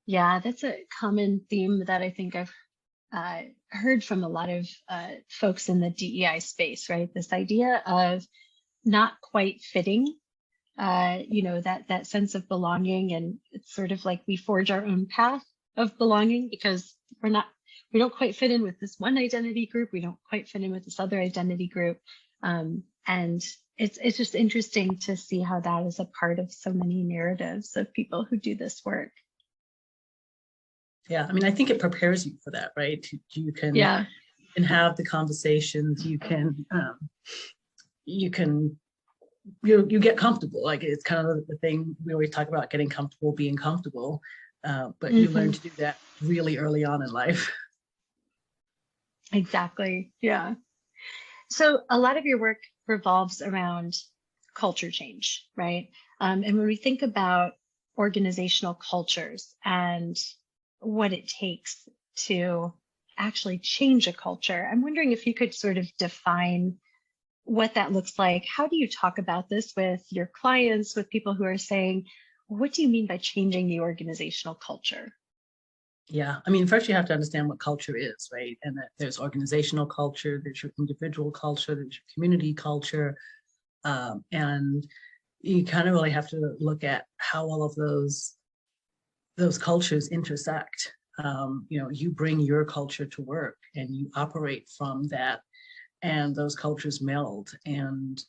Yeah, that's a common theme that I think I've heard from a lot of folks in the DEI space, right? This idea of not quite fitting, that sense of belonging, and it's sort of like we forge our own path of belonging because we don't quite fit in with this one identity group, we don't quite fit in with this other identity group, and it's just interesting to see how that is a part of so many narratives of people who do this work. Yeah, I mean, I think it prepares you for that, right? You Yeah. can have the conversations, you can you get comfortable. Like, it's kind of the thing we always talk about, getting comfortable being comfortable, but you learn to do that really early on in life. Exactly. Yeah. So a lot of your work revolves around culture change, right? And when we think about organizational cultures and what it takes to actually change a culture, I'm wondering if you could sort of define what that looks like. How do you talk about this with your clients, with people who are saying, what do you mean by changing the organizational culture? Yeah, I mean, first you have to understand what culture is, right? And that there's organizational culture, there's your individual culture, there's your community culture, and you kind of really have to look at how all of those cultures intersect. You bring your culture to work and you operate from that, and those cultures meld. And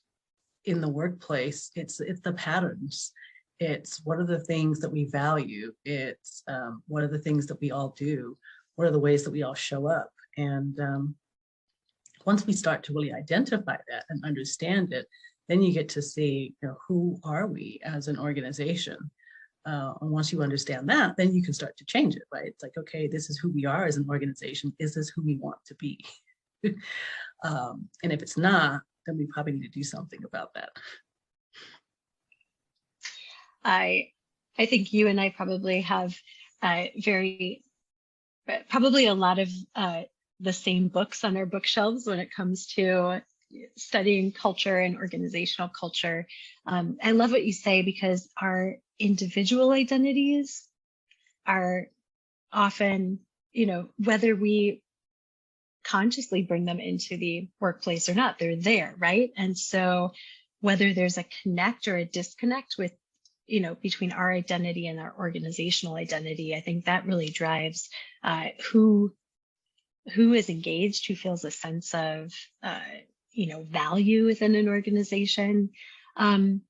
in the workplace, it's the patterns. It's what are the things that we value. It's what are the things that we all do. What are the ways that we all show up? And once we start to really identify that and understand it, then you get to see, who are we as an organization? And once you understand that, then you can start to change it, right? It's like, okay, this is who we are as an organization. Is this who we want to be? And if it's not, then we probably need to do something about that. I think you and I probably have probably a lot of the same books on our bookshelves when it comes to studying culture and organizational culture. I love what you say, because our individual identities are often, whether we consciously bring them into the workplace or not, they're there, right? And so whether there's a connect or a disconnect with, between our identity and our organizational identity, I think that really drives who is engaged, who feels a sense of, value within an organization. And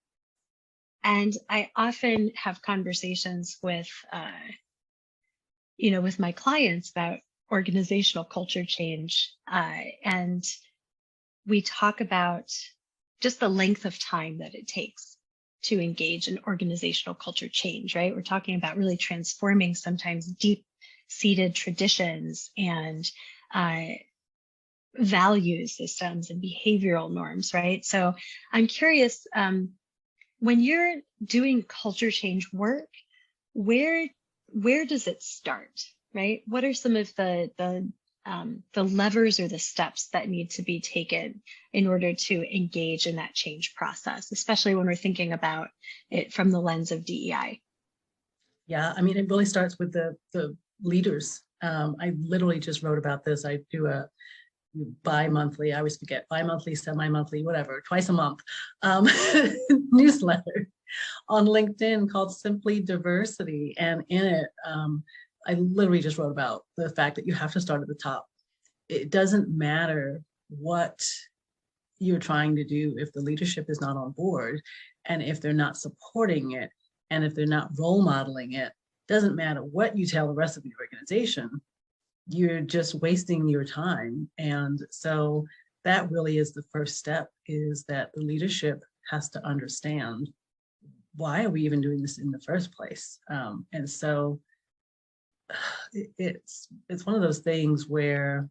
I often have conversations with, with my clients about organizational culture change. And we talk about just the length of time that it takes to engage in organizational culture change, right? We're talking about really transforming sometimes deep-seated traditions and value systems and behavioral norms, right? So I'm curious, when you're doing culture change work, where does it start, right? What are some of the levers or the steps that need to be taken in order to engage in that change process, especially when we're thinking about it from the lens of DEI? Yeah, I mean, it really starts with the leaders. I literally just wrote about this. I do a bi-monthly, I always forget, bi-monthly, semi-monthly, whatever, twice a month newsletter on LinkedIn called Simply Diversity. And in it, I literally just wrote about the fact that you have to start at the top. It doesn't matter what you're trying to do if the leadership is not on board, and if they're not supporting it, and if they're not role modeling it. Doesn't matter what you tell the rest of the organization, you're just wasting your time. And so that really is the first step, is that the leadership has to understand, why are we even doing this in the first place? And so it's one of those things where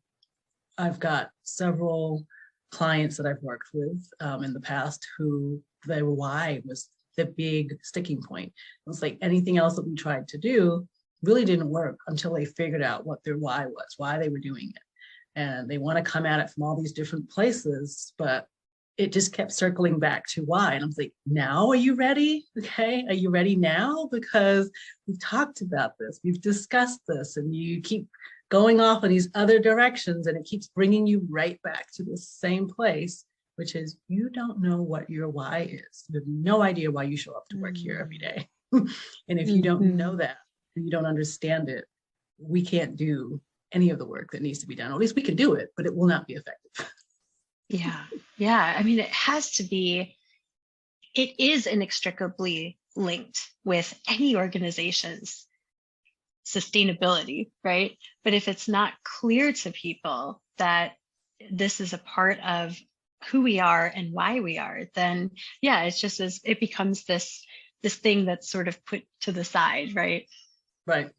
I've got several clients that I've worked with in the past who their why was the big sticking point. It was like anything else that we tried to do really didn't work until they figured out what their why was, why they were doing it. And they want to come at it from all these different places, but it just kept circling back to why. And I was like, now are you ready? Okay. Are you ready now? Because we've talked about this, we've discussed this, and you keep going off in these other directions, and it keeps bringing you right back to the same place, which is you don't know what your why is. You have no idea why you show up to work here every day. And if you don't know that, you don't understand it, we can't do any of the work that needs to be done. Or at least we can do it, but it will not be effective. Yeah. Yeah. I mean, it is inextricably linked with any organization's sustainability, right? But if it's not clear to people that this is a part of who we are and why we are, then yeah, it becomes this thing that's sort of put to the side, right? Right.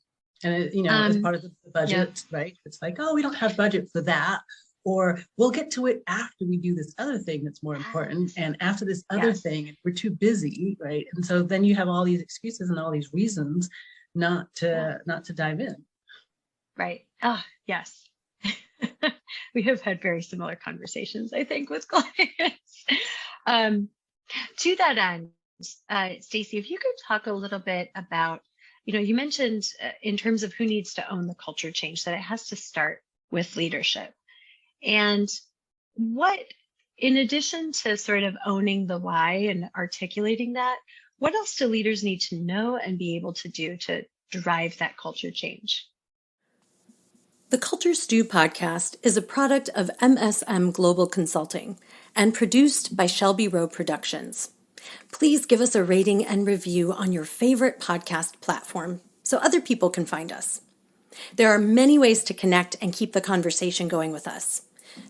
And as part of the budget, right? It's like, oh, we don't have budget for that. Or we'll get to it after we do this other thing that's more important. And after this other thing, we're too busy, right? And so then you have all these excuses and all these reasons not to dive in. Right. Ah, yes. We have had very similar conversations, I think, with clients. To that end, Stacey, if you could talk a little bit about, you mentioned in terms of who needs to own the culture change, that it has to start with leadership. And in addition to sort of owning the why and articulating that, what else do leaders need to know and be able to do to drive that culture change? The Culture Stew podcast is a product of MSM Global Consulting and produced by Shelby Rowe Productions. Please give us a rating and review on your favorite podcast platform so other people can find us. There are many ways to connect and keep the conversation going with us.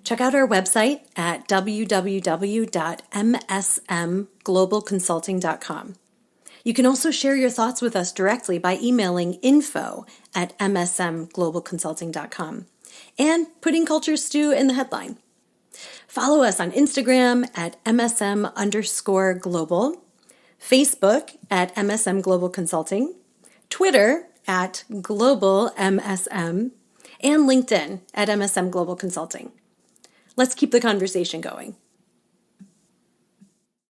Check out our website at www.msmglobalconsulting.com. You can also share your thoughts with us directly by emailing info@msmglobalconsulting.com and putting Culture Stew in the headline. Follow us on Instagram at MSM_global, Facebook at MSM Global Consulting, Twitter at Global MSM, and LinkedIn at MSM Global Consulting. Let's keep the conversation going.